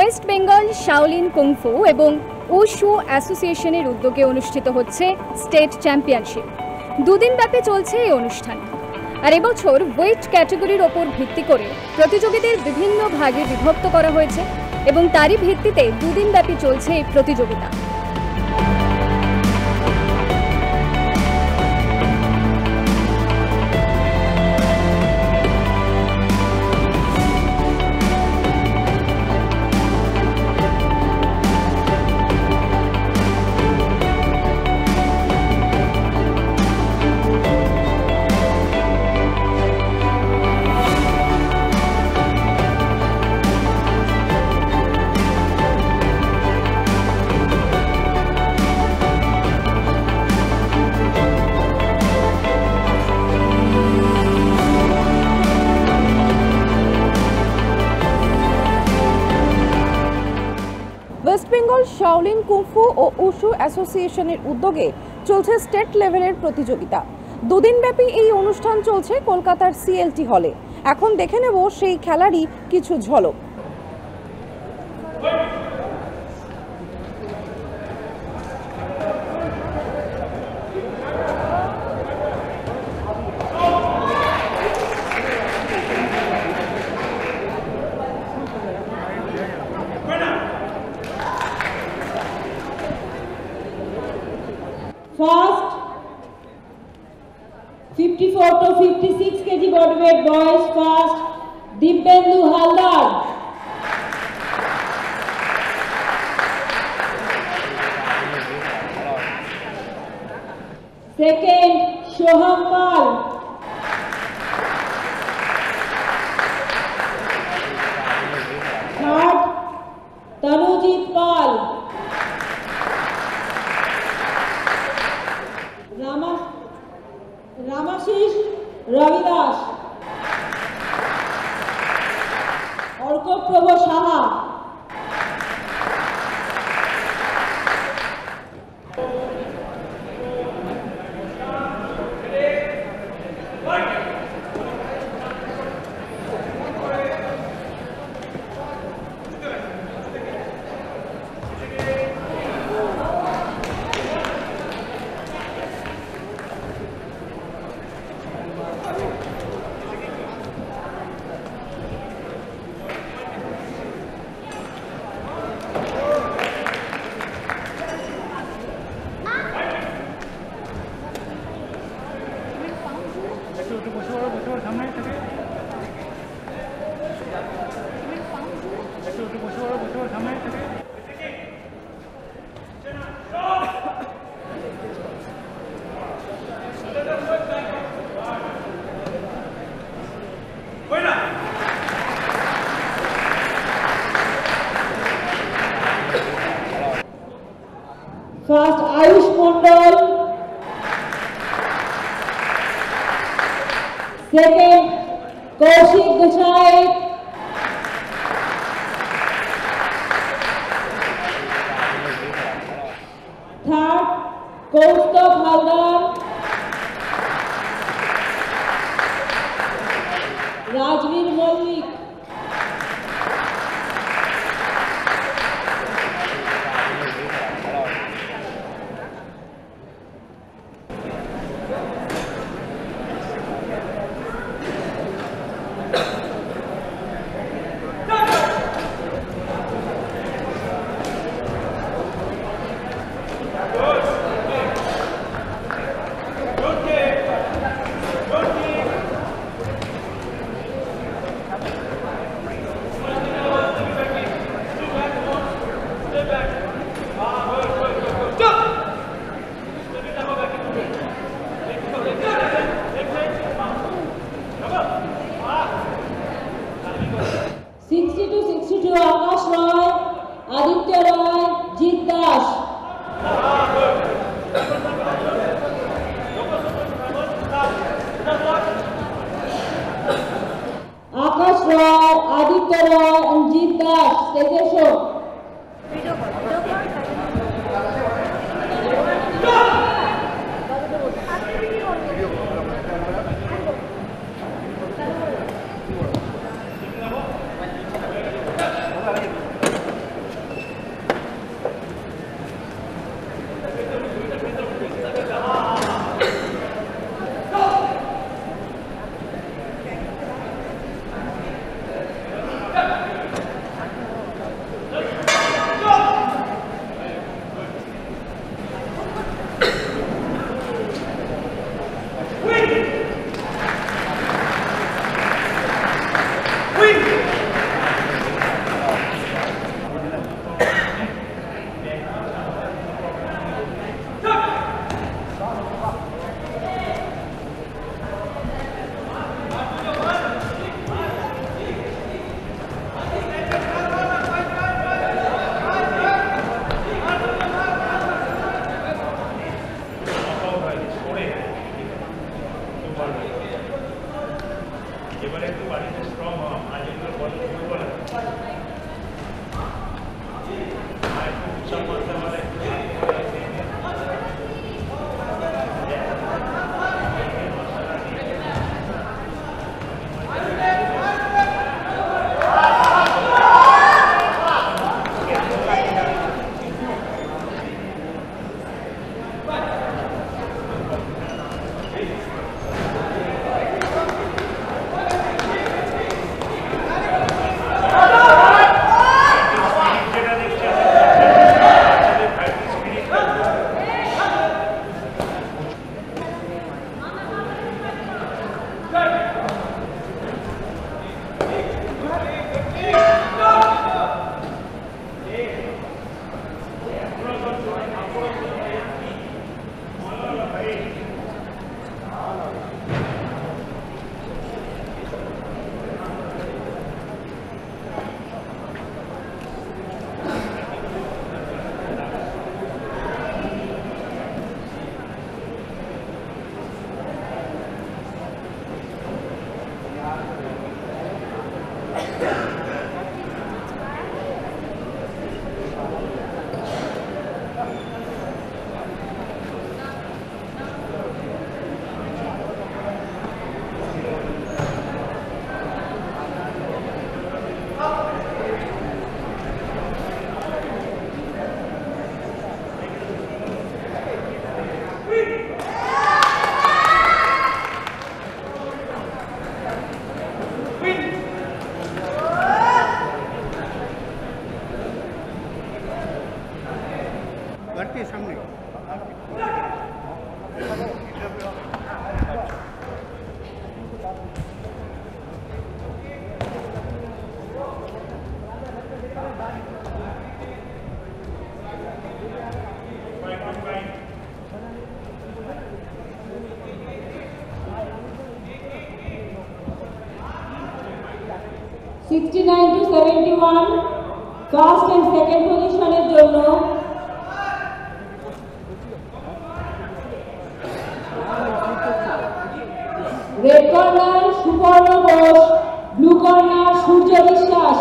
West Bengal Shaolin kung fu এবং wushu অ্যাসোসিয়েশনের উদ্যোগে অনুষ্ঠিত হচ্ছে স্টেট চ্যাম্পিয়নশিপ। দুদিনব্যাপী চলছে এই অনুষ্ঠান। আর এবছর ওয়েট ক্যাটাগরির ওপর ভিত্তি করে প্রতিযোগীদের বিভিন্ন ভাগে বিভক্ত করা হয়েছে এবং তারই ভিত্তিতে দুদিনব্যাপী চলছে এই প্রতিযোগিতা। ওয়েস্ট বেঙ্গল শাওলিন কুংফু ও উশু অ্যাসোসিয়েশনের উদ্যোগে চলছে স্টেট লেভেলের প্রতিযোগিতা। দুদিনব্যাপী এই অনুষ্ঠান চলছে কলকাতার সিএলটি হলে। এখন দেখে নেব সেই খেলারই কিছু ঝলক। First, 54 to 56 kg body weight boys first, Dibbendu Haldar. Second, Shoham Pal. Third, Tanujit Pal. Ramashish Ravidas, Orko Prabhu Saha, First Ayush Mondal, second Kaushik Gachai, third Kaustav Haldar, Rajveer Mallik, Akash Roy, Aditya Roy, Jeet Das. Akash Roy, Aditya Roy and Jeet Das. Take a show. সামনে 69-71 first and second পজিশনের জন্য red corner Suparna Ghosh, blue corner Surya Biswas.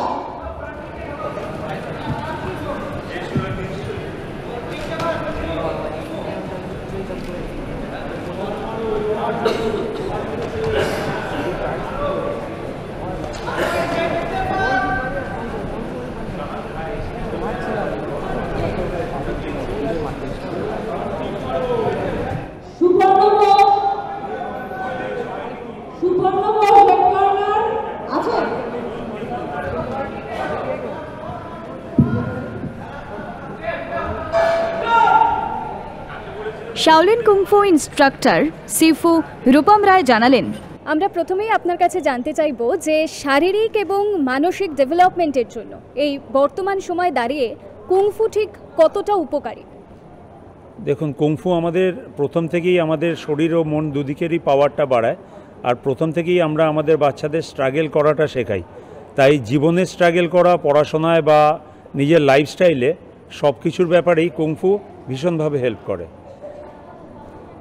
Shaolin kung fu instructor sifu Rupam Roy জানালেন, আমরা প্রথমেই আপনার কাছে জানতে চাইব যে শারীরিক এবং মানসিক ডেভেলপমেন্টের জন্য এই বর্তমান সময় দাঁড়িয়ে কুংফু ঠিক কতটা উপকারী? দেখুন, কুংফু আমাদের প্রথম থেকেই আমাদের শরীর ও মন দুদিকেরই পাওয়ারটা বাড়ায়, আর প্রথম থেকেই আমরা আমাদের বাচ্চাদের স্ট্রাগল করাটা শেখাই। তাই জীবনে স্ট্রাগল করা, পড়াশোনায় বা নিজের লাইফস্টাইলে সব কিছুর ব্যাপারেই কুংফু ভীষণভাবে হেল্প করে।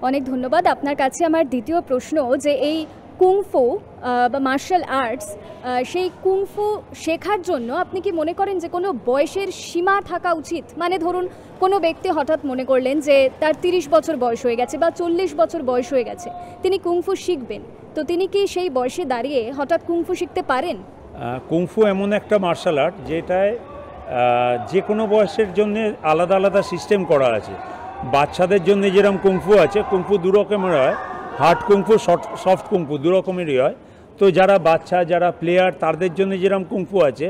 অনেক ধন্যবাদ। আপনার কাছে আমার দ্বিতীয় প্রশ্ন যে এই কুংফু বা মার্শাল আর্টস, সেই কুংফু শেখার জন্য আপনি কি মনে করেন যে কোনো বয়সের সীমা থাকা উচিত? মানে ধরুন কোনো ব্যক্তি হঠাৎ মনে করলেন যে তার 30 বছর বয়স হয়ে গেছে বা 40 বছর বয়স হয়ে গেছে, তিনি কুংফু শিখবেন, তো তিনি কি সেই বয়সে দাঁড়িয়ে হঠাৎ কুংফু শিখতে পারেন? কুংফু এমন একটা মার্শাল আর্ট যেটায় যে কোনো বয়সের জন্য আলাদা আলাদা সিস্টেম করা আছে। বাচ্চাদের জন্য যেরকম কুংফু আছে, কুংফু দু রকমের হয়, হার্ড কুংফু, সফট কুংফু দু রকমেরই হয়। তো যারা বাচ্চা, যারা প্লেয়ার, তাদের জন্য যেরকম কুংফু আছে,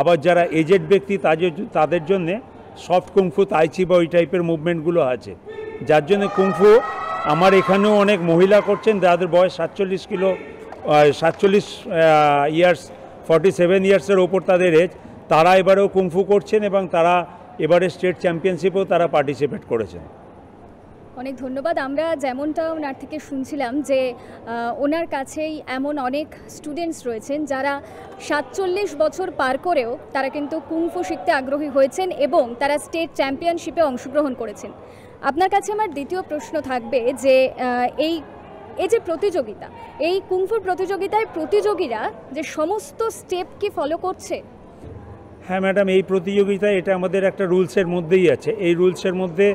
আবার যারা এজেড ব্যক্তি তাদের জন্যে সফট কুংফু, তাইচি বা ওই টাইপের মুভমেন্টগুলো আছে। যার জন্য কুংফু আমার এখানেও অনেক মহিলা করছেন যাদের বয়স 47 ইয়ার্স, 47 ইয়ার্সের ওপর তাদের এজ, তারা এবারেও কুংফু করছেন এবং তারা এবারে স্টেট চ্যাম্পিয়নশিপেও তারা পার্টিসিপেট করেছেন। অনেক ধন্যবাদ। আমরা যেমনটা ওনার থেকে শুনছিলাম যে ওনার কাছেই এমন অনেক স্টুডেন্টস রয়েছেন যারা 47 বছর পার করেও তারা কিন্তু কুংফু শিখতে আগ্রহী হয়েছেন এবং তারা স্টেট চ্যাম্পিয়নশিপে অংশগ্রহণ করেছেন। আপনার কাছে আমার দ্বিতীয় প্রশ্ন থাকবে যে এই যে প্রতিযোগিতা, এই কুংফুর প্রতিযোগিতায় প্রতিযোগীরা যে সমস্ত স্টেপ কি ফলো করছে? হ্যাঁ ম্যাডাম, এই প্রতিযোগিতায় এটা আমাদের একটা রুলসের মধ্যেই আছে। এই রুলসের মধ্যে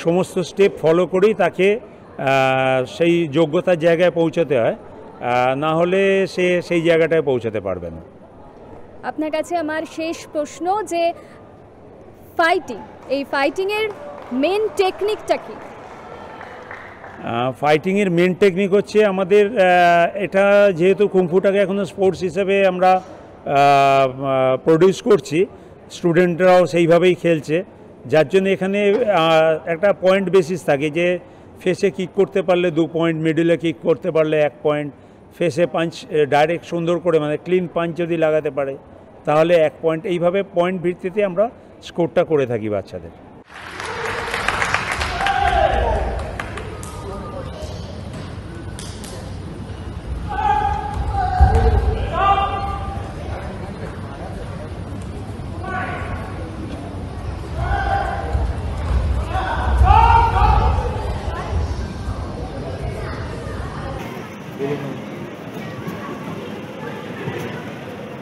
সমস্ত স্টেপ ফলো করেই তাকে সেই যোগ্যতার জায়গায় পৌঁছতে হয়, না হলে সে সেই জায়গাটায় পৌঁছাতে পারবে না। আপনার কাছে আমার শেষ প্রশ্ন যে এই ফাইটিংয়ের মেন টেকনিকটা কি? ফাইটিংয়ের মেন টেকনিক হচ্ছে আমাদের এটা, যেহেতু কুংফুটাকে এখনও স্পোর্টস হিসেবে আমরা প্রডিউস করছি, স্টুডেন্টরাও সেইভাবেই খেলছে, যার জন্য এখানে একটা পয়েন্ট বেসিস থাকে যে ফেসে কিক করতে পারলে 2 পয়েন্ট, মিডলে কিক করতে পারলে 1 পয়েন্ট, ফেসে পাঞ্চ ডাইরেক্ট সুন্দর করে মানে ক্লিন পাঞ্চ যদি লাগাতে পারে তাহলে 1 পয়েন্ট। এইভাবে পয়েন্ট ভিত্তিতে আমরা স্কোরটা করে থাকি বাচ্চাদের।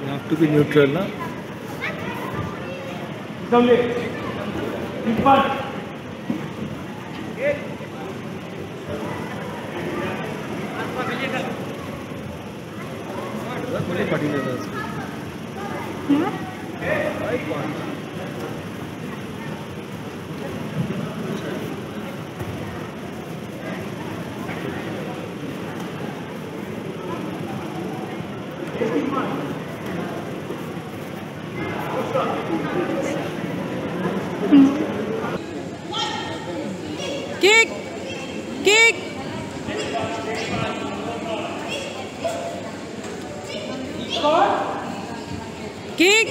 You have to be neutral, na? Kick kick kick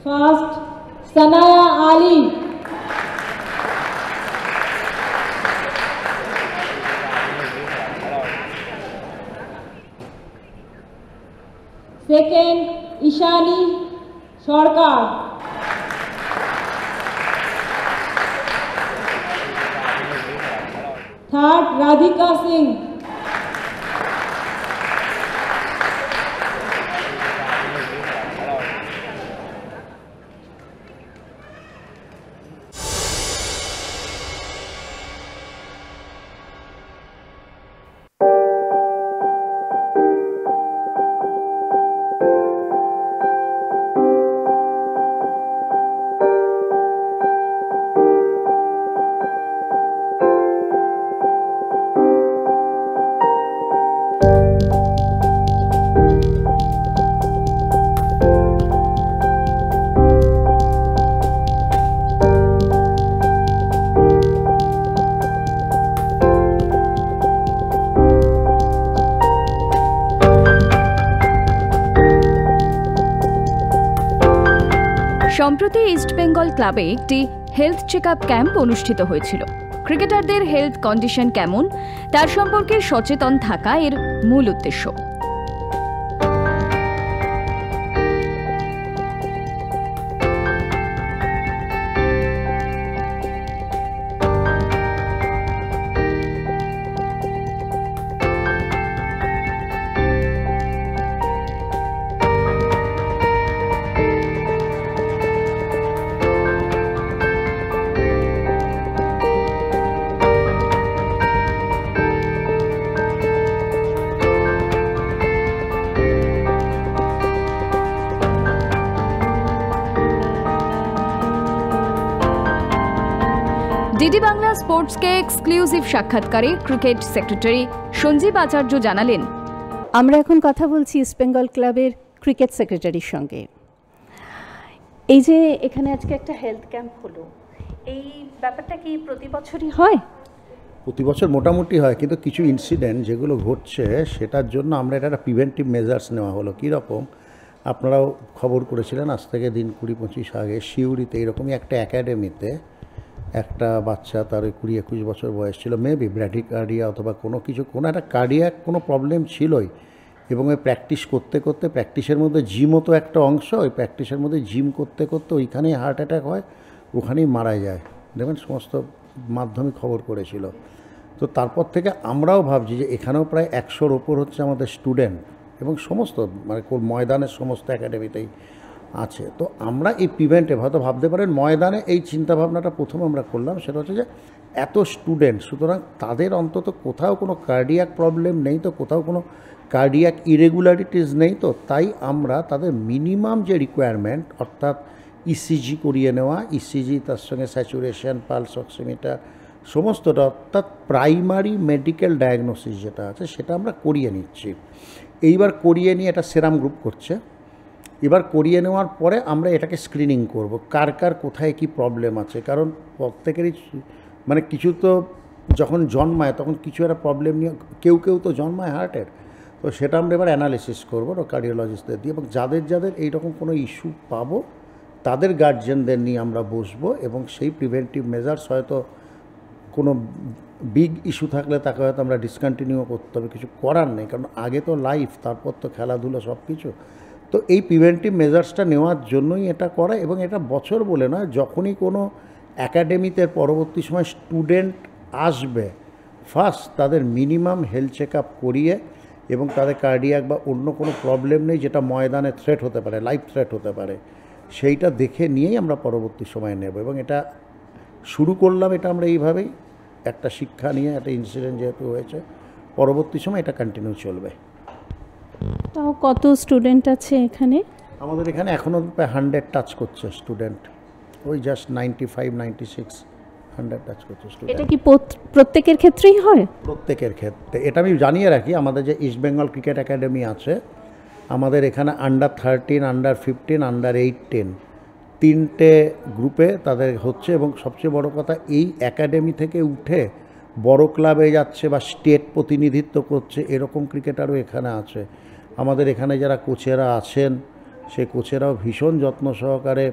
First, Sanaya Ali. Second, Ishani Sarkar. Third, Radhika Singh. সম্প্রতি ইস্টবেঙ্গল ক্লাবে একটি হেলথ চেকআপ ক্যাম্প অনুষ্ঠিত হয়েছিল। ক্রিকেটারদের হেলথ কন্ডিশন কেমন তার সম্পর্কে সচেতন থাকা এর মূল উদ্দেশ্য। ডিডি বাংলা স্পোর্টসকে এক্সক্লুসিভ সাক্ষাৎকারে ক্রিকেট সেক্রেটারি সঞ্জীব আচার্য জানালেন, আমরা এখন কথা বলছি ইস্টবেঙ্গল ক্লাবের ক্রিকেট সেক্রেটারির সঙ্গে। এই যে এখানে আজকে একটা হেলথ ক্যাম্প হলো, এই ব্যাপারটা কি প্রতি বছরই হয়? প্রতি বছর মোটামুটি হয়, কিন্তু কিছু ইনসিডেন্ট যেগুলো ঘটছে সেটার জন্য আমরা এটা একটা প্রিভেন্টিভ মেজার্স নেওয়া হলো। কীরকম, আপনারাও খবর করেছিলেন আজ থেকে দিন 20-25 আগে শিউরিতে এরকমই একটা একাডেমিতে একটা বাচ্চা, তার 20-21 বছর বয়স ছিল, মেবি ব্র্যাডিকার্ডিয়া অথবা কোনো একটা কার্ডিয়াক কোনো প্রবলেম ছিলই, এবং ওই প্র্যাকটিস করতে করতে, প্র্যাকটিসের মধ্যে জিমও তো একটা অংশ, ওই প্র্যাকটিসের মধ্যে জিম করতে করতে ওইখানেই হার্ট অ্যাটাক হয়, ওখানেই মারা যায়। দেখবেন সমস্ত মাধ্যমে খবর করেছিল। তো তারপর থেকে আমরাও ভাবছি যে এখানেও প্রায় 100-র ওপর হচ্ছে আমাদের স্টুডেন্ট, এবং সমস্ত মানে ময়দানের সমস্ত একাডেমিতেই আছে। তো আমরা এই প্রিভেন্টিভ, হয়তো ভাবতে পারেন ময়দানে এই চিন্তাভাবনাটা প্রথম আমরা করলাম, সেটা হচ্ছে যে এত স্টুডেন্ট, সুতরাং তাদের অন্তত কোথাও কোনো কার্ডিয়াক প্রবলেম নেই তো, কোথাও কোনো কার্ডিয়াক ইরেগুলারিটিস নেই তো, তাই আমরা তাদের মিনিমাম যে রিকোয়ারমেন্ট, অর্থাৎ ইসিজি করিয়ে নেওয়া, ইসিজি তার সঙ্গে স্যাচুরেশন, পালস অক্সিমিটার সমস্তটা, অর্থাৎ প্রাইমারি মেডিকেল ডায়াগনোসিস যেটা আছে সেটা আমরা করিয়ে নিচ্ছি। এইবার করিয়ে নিয়ে এটা সেরাম গ্রুপ করছে, এবার করিয়ে নেওয়ার পরে আমরা এটাকে স্ক্রিনিং করব কার কার কোথায় কি প্রবলেম আছে, কারণ প্রত্যেকেরই মানে কিছু তো যখন জন্মায় তখন কিছু একটা প্রবলেম নিয়ে কেউ তো জন্মায় হার্টের, তো সেটা আমরা এবার অ্যানালিসিস করবো কার্ডিওলজিস্টদের দিয়ে, এবং যাদের যাদের এইরকম কোনো ইস্যু পাবো তাদের গার্জিয়ানদের নিয়ে আমরা বসবো, এবং সেই প্রিভেন্টিভ মেজার্স, হয়তো কোনো বিগ ইস্যু থাকলে তাকে হয়তো আমরা ডিসকন্টিনিউ করতে হবে, কিছু করার নেই, কারণ আগে তো লাইফ, তারপর তো খেলাধুলো সব কিছু। তো এই প্রিভেন্টিভ মেজার্সটা নেওয়ার জন্যই এটা করা, এবং এটা বছর বলে নয়, যখনই কোনো একাডেমিতে পরবর্তী সময় স্টুডেন্ট আসবে, ফার্স্ট তাদের মিনিমাম হেলথ চেক আপ করিয়ে, এবং তাদের কার্ডিয়াক বা অন্য কোনো প্রবলেম নেই যেটা ময়দানে থ্রেট হতে পারে, লাইফ থ্রেট হতে পারে, সেইটা দেখে নিয়েই আমরা পরবর্তী সময় নেব। এবং এটা শুরু করলাম, এটা আমরা এইভাবেই একটা শিক্ষা নিয়ে, একটা ইনসিডেন্ট যেহেতু হয়েছে, পরবর্তী সময় এটা কন্টিনিউ চলবে। তাও কত স্টুডেন্ট আছে এখানে? আমাদের এখানে এখনও প্রায় 100 টাচ করছে স্টুডেন্ট, ওই জাস্ট 95-96 টাচ করছে স্টুডেন্ট। এটা কি প্রত্যেকের ক্ষেত্রেই হয়? প্রত্যেকের ক্ষেত্রে। এটা আমি জানিয়ে রাখি, আমাদের যে ইস্ট বেঙ্গল ক্রিকেট একাডেমি আছে, আমাদের এখানে আন্ডার-13, আন্ডার-15, আন্ডার-18 তিনটে গ্রুপে তাদের হচ্ছে, এবং সবচেয়ে বড় কথা এই একাডেমি থেকে উঠে বড় ক্লাবে যাচ্ছে বা স্টেট প্রতিনিধিত্ব করছে, এরকম ক্রিকেটারও এখানে আছে। আমাদের এখানে যারা কোচেরা আছেন, সেই কোচেরাও ভীষণ যত্ন সহকারে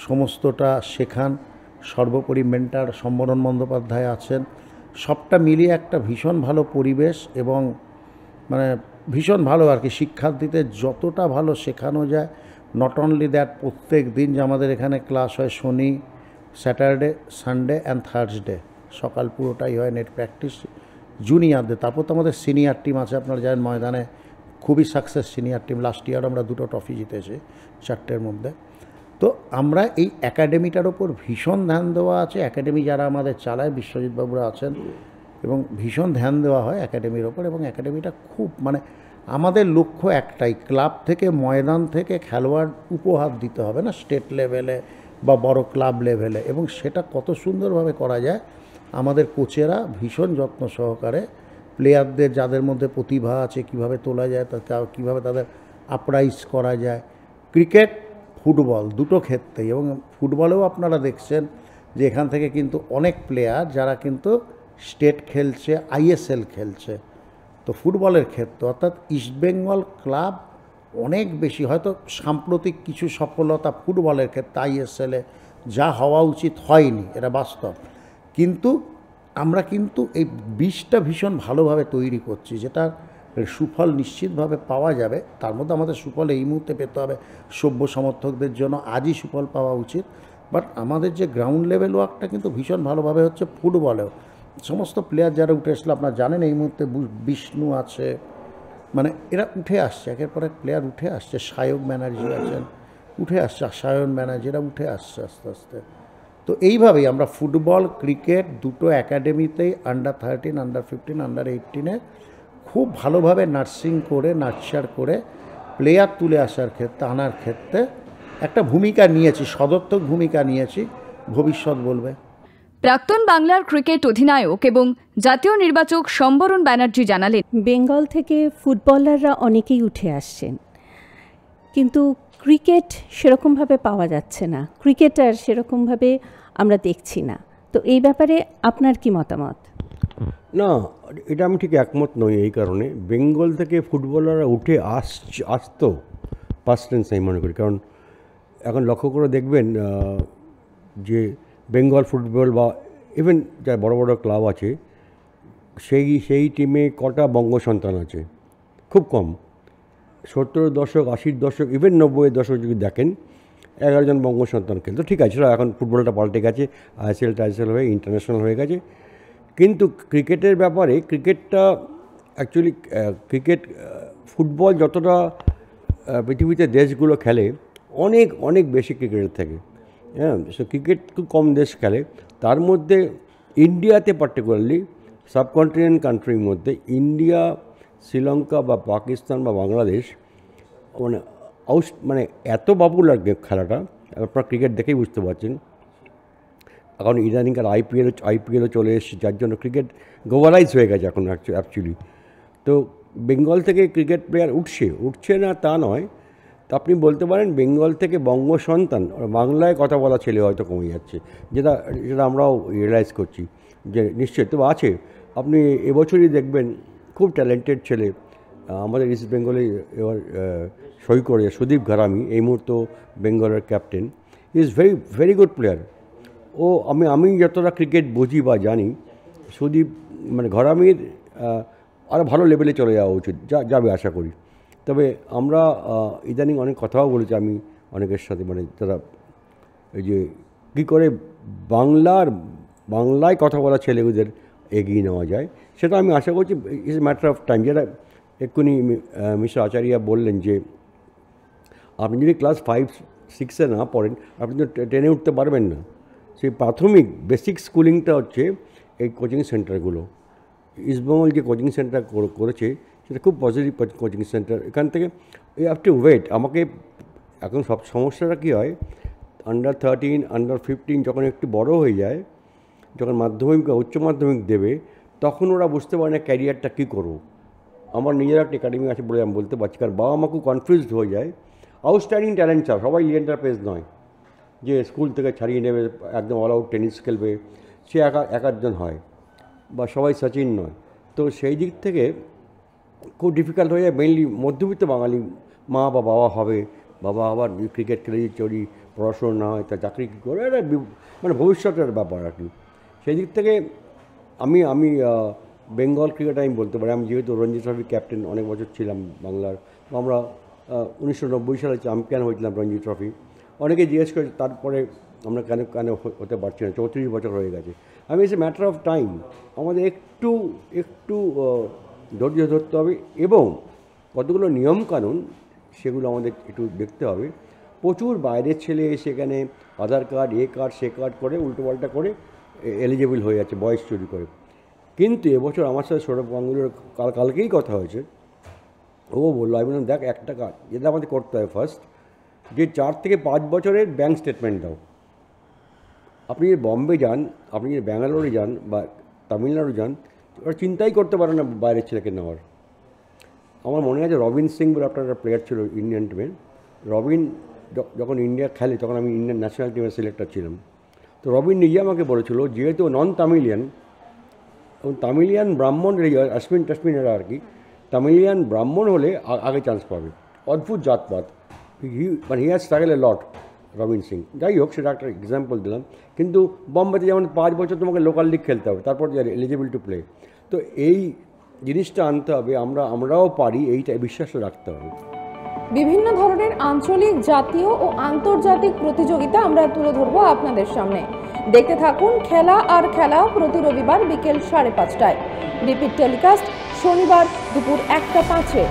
সমস্তটা শেখান। সর্বোপরি মেন্টার সম্বরণ বন্দ্যোপাধ্যায় আছেন। সবটা মিলিয়ে একটা ভীষণ ভালো পরিবেশ, এবং মানে ভীষণ ভালো আর কি, শিক্ষার্থীদের যতটা ভালো শেখানো যায়। নট অনলি দ্যাট, প্রত্যেক দিন যে আমাদের এখানে ক্লাস হয় শনি, স্যাটারডে, সানডে অ্যান্ড থার্সডে, সকাল পুরোটাই হয় নেট প্র্যাকটিস জুনিয়রদের। তারপর তো আমাদের সিনিয়র টিম আছে, আপনারা জানেন ময়দানে খুবই success senior team, last year আমরা 2টো ট্রফি জিতেছি 4টের মধ্যে। তো আমরা এই একাডেমিটার ওপর ভীষণ ধ্যান দেওয়া আছে। একাডেমি যারা আমাদের চালায়, বিশ্বজিৎ বাবুরা আছেন, এবং ভীষণ ধ্যান দেওয়া হয় একাডেমির ওপর, এবং একাডেমিটা খুব মানে আমাদের লক্ষ্য একটাই, ক্লাব থেকে ময়দান থেকে খেলোয়াড় উপহার দিতে হবে না স্টেট লেভেলে বা বড় ক্লাব লেভেলে, এবং সেটা কত সুন্দরভাবে করা যায়। আমাদের কোচেরা ভীষণ যত্ন সহকারে প্লেয়ারদের যাদের মধ্যে প্রতিভা আছে কীভাবে তোলা যায়, কীভাবে তাদের আপরাইজ করা যায়, ক্রিকেট ফুটবল দুটো ক্ষেত্রেই। এবং ফুটবলেও আপনারা দেখছেন যে এখান থেকে কিন্তু অনেক প্লেয়ার যারা কিন্তু স্টেট খেলছে, ISL খেলছে। তো ফুটবলের ক্ষেত্রে অর্থাৎ ইস্টবেঙ্গল ক্লাব অনেক বেশি, হয়তো সাম্প্রতিক কিছু সফলতা ফুটবলের ক্ষেত্রে ISL-এ যা হওয়া উচিত হয়নি, এটা বাস্তব, কিন্তু আমরা কিন্তু এই বীজটা ভীষণ ভালোভাবে তৈরি করছি, যেটা সুফল নিশ্চিতভাবে পাওয়া যাবে। তার মধ্যে আমাদের সুফল এই মুহূর্তে পেতে হবে সভ্য সমর্থকদের জন্য, আজই সুফল পাওয়া উচিত। বাট আমাদের যে গ্রাউন্ড লেভেল ওয়ার্কটা কিন্তু ভীষণ ভালোভাবে হচ্ছে ফুটবলেও। সমস্ত প্লেয়ার যারা উঠে আসলে আপনারা জানেন, এই মুহূর্তে বিষ্ণু আছে, মানে এরা উঠে আসছে, একের পর এক প্লেয়ার উঠে আসছে। সায়ক ব্যানার্জি আছেন, উঠে আসছে, সায়ন ব্যানার্জি, এরা উঠে আসছে আস্তে আস্তে। তো এইভাবেই আমরা ফুটবল ক্রিকেট দুটো একাডেমিতেই আন্ডার-13, আন্ডার-15, আন্ডার-18-এ খুব ভালোভাবে নার্সিং করে, নার্চার করে প্লেয়ার তুলে আসার ক্ষেত্রে, আনার ক্ষেত্রে একটা ভূমিকা নিয়েছি, সদর্থক ভূমিকা নিয়েছি, ভবিষ্যৎ বলবে। প্রাক্তন বাংলার ক্রিকেট অধিনায়ক এবং জাতীয় নির্বাচক সম্বরণ ব্যানার্জি জানালেন, বেঙ্গল থেকে ফুটবলাররা অনেকেই উঠে আসছেন, কিন্তু ক্রিকেট সেরকমভাবে পাওয়া যাচ্ছে না, ক্রিকেটার সেরকমভাবে আমরা দেখছি না। তো এই ব্যাপারে আপনার কি মতামত? না, এটা আমি ঠিক একমত নই। এই কারণে বেঙ্গল থেকে ফুটবলাররা উঠে আসতো, পাস্ট টেন্স আমি মনে করি। কারণ এখন লক্ষ্য করে দেখবেন যে বেঙ্গল ফুটবল বা ইভেন যা বড় বড় ক্লাব আছে সেই টিমে কটা বঙ্গ সন্তান আছে? খুব কম। 70-এর দশক, 80-র দশক, ইভেন 90-এর দশক যদি দেখেন 11 জন বঙ্গ সন্তান খেলতো। ঠিক আছে, সেটা এখন ফুটবলটা পাল্টে গেছে, আইএসএল হয়ে ইন্টারন্যাশনাল হয়ে গেছে। কিন্তু ক্রিকেটের ব্যাপারে ক্রিকেটটা অ্যাকচুয়ালি ফুটবল যতটা পৃথিবীতে দেশগুলো খেলে অনেক অনেক বেশি ক্রিকেটের থেকে। হ্যাঁ, সো ক্রিকেট খুব কম দেশ খেলে। তার মধ্যে ইন্ডিয়াতে পার্টিকুলারলি সাবকন্টিনেন্ট কান্ট্রির মধ্যে ইন্ডিয়া, শ্রীলঙ্কা বা পাকিস্তান বা বাংলাদেশ মানে এত পপুলার খেলাটা, আপনারা ক্রিকেট দেখেই বুঝতে পারছেন। এখন ইদানিংকার আইপিএলও চলে এসেছে, যার জন্য ক্রিকেট গ্লোবালাইজ হয়ে গেছে এখন অ্যাকচুয়ালি। তো বেঙ্গল থেকে ক্রিকেট প্লেয়ার উঠছে না তা নয়। তো আপনি বলতে পারেন বেঙ্গল থেকে বঙ্গ সন্তান বাংলায় কথা বলা ছেলে হয়তো কমে যাচ্ছে, যেটা আমরাও রিয়েলাইজ করছি যে নিশ্চয়ই তো আছে। আপনি এবছরই দেখবেন খুব ট্যালেন্টেড ছেলে আমাদের ইস্ট বেঙ্গলে এবার সই করে সুদীপ ঘরামি, এই মুহূর্তে বেঙ্গলের captain. Is very good player. ও আমি যতটা ক্রিকেট বুঝি বা জানি, সুদীপ মানে ঘরামির আরও ভালো লেভেলে চলে যাওয়া উচিত, যাবে আশা করি। তবে আমরা ইদানিং অনেক কথাও বলেছি আমি অনেকের সাথে, মানে তারা এই যে কী করে বাংলায় কথা বলা ছেলেদের এগিয়ে নেওয়া যায়, সেটা আমি আশা করছি ইজ ম্যাটার অফ টাইম। যেটা এক্ষুনি মিস্টার আচার্যা বললেন যে আপনি যদি ক্লাস 5-6-এ না পড়েন আপনি তো 10-এ উঠতে পারবেন না। সেই প্রাথমিক বেসিক স্কুলিংটা হচ্ছে এই কোচিং সেন্টারগুলো। ইস্টবেঙ্গল যে কোচিং সেন্টার করেছে সেটা খুব পজিটিভ কোচিং সেন্টার। এখান থেকে ইউ হ্যাভ টু ওয়েট। আমাকে এখন সব সমস্যাটা কী হয়, আন্ডার 13, আন্ডার 15 যখন একটু বড় হয়ে যায়, যখন মাধ্যমিক বা উচ্চ মাধ্যমিক দেবে, তখন ওরা বুঝতে পারে না ক্যারিয়ারটা কী করবো। আমার নিজের একটা একাডেমি আছে বলে আমি বলতে পারছি, কারণ বাবা মা খুব কনফিউজড হয়ে যায়। আউটস্ট্যান্ডিং ট্যালেন্ট চাও, সবাই লিজেন্ডার পেজ নয় যে স্কুল থেকে ছাড়িয়ে নেবে, একদম অল আউট টেনিস খেলবে, সে একজন হয়, বা সবাই সচিন নয়। তো সেই দিক থেকে খুব ডিফিকাল্ট হয়ে যায়। মেইনলি মধ্যবিত্ত বাঙালি মা বা বাবা হবে, বাবা আবার ক্রিকেট খেলে চড়ি, পড়াশোনা না হয় তা চাকরি কী করে, এটা মানে ভবিষ্যতের ব্যাপার আর কি। সেই দিক থেকে আমি বেঙ্গল ক্রিকেট আমি বলতে পারি। আমি যেহেতু রঞ্জি ট্রফি ক্যাপ্টেন অনেক বছর ছিলাম বাংলার, আমরা 1990 সালে চ্যাম্পিয়ন হয়েছিলাম রঞ্জি ট্রফি। অনেকে জিজ্ঞেস করেছে তারপরে আমরা কেন হতে পারছি না, 34 বছর হয়ে গেছে। আমি it's a matter of time. আমাদের একটু ধৈর্য ধরতে হবে এবং কতগুলো নিয়মকানুন সেগুলো আমাদের একটু দেখতে হবে। প্রচুর বাইরের ছেলে সেখানে আধার কার্ড, সে কার্ড করে উল্টোপাল্টা করে এলিজিবল হয়ে যাচ্ছে বয়স চুরি করে। কিন্তু এবছর আমার সাথে সৌরভ গাঙ্গুলির কালকেই কথা হয়েছে। ও বললো, আমি বললাম দেখ একটা কাজ যেটা আমাদের করতে হবে ফার্স্ট, যে 4 থেকে 5 বছরের ব্যাঙ্ক স্টেটমেন্ট দাও। আপনি যদি বম্বে যান, আপনি যদি ব্যাঙ্গালোরে যান বা তামিলনাড়ু যান, ওরা চিন্তাই করতে পারে না বাইরের ছেলেকে নেওয়ার। আমার মনে আছে রবিন সিং বলে আপনার একটা প্লেয়ার ছিল ইন্ডিয়ান টিমের। রবিন যখন ইন্ডিয়া খেলে তখন আমি ইন্ডিয়ান ন্যাশনাল টিমের সিলেক্টর ছিলাম। তো রবিন নিজে আমাকে বলেছিল, যেহেতু নন তামিলিয়ান এবং তামিলিয়ান ব্রাহ্মণ টাসমিন এরা আর কি, তামিলিয়ান ব্রাহ্মণ হলে আগে চান্স পাবে। অদ্ভুত জাতপাত, মানে হি হ্যাজ স্ট্রাগল এ লট রবিন সিং। যাই হোক, সেটা একটা এক্সাম্পল দিলাম। কিন্তু বম্বেতে যেমন 5 বছর তোমাকে লোকাল লিগ খেলতে হবে, তারপর এলিজিবল টু প্লে। তো এই জিনিসটা আনতে হবে, আমরাও পারি, এইটা বিশ্বাসটা রাখতে হবে। বিভিন্ন ধরনের আঞ্চলিক, জাতীয় ও আন্তর্জাতিক প্রতিযোগিতা আমরা তুলে ধরবো আপনাদের সামনে। দেখতে থাকুন খেলা আর খেলা, প্রতি রবিবার বিকেল 5:30টায়। রিপিট টেলিকাস্ট শনিবার দুপুর 1টা 5-এ।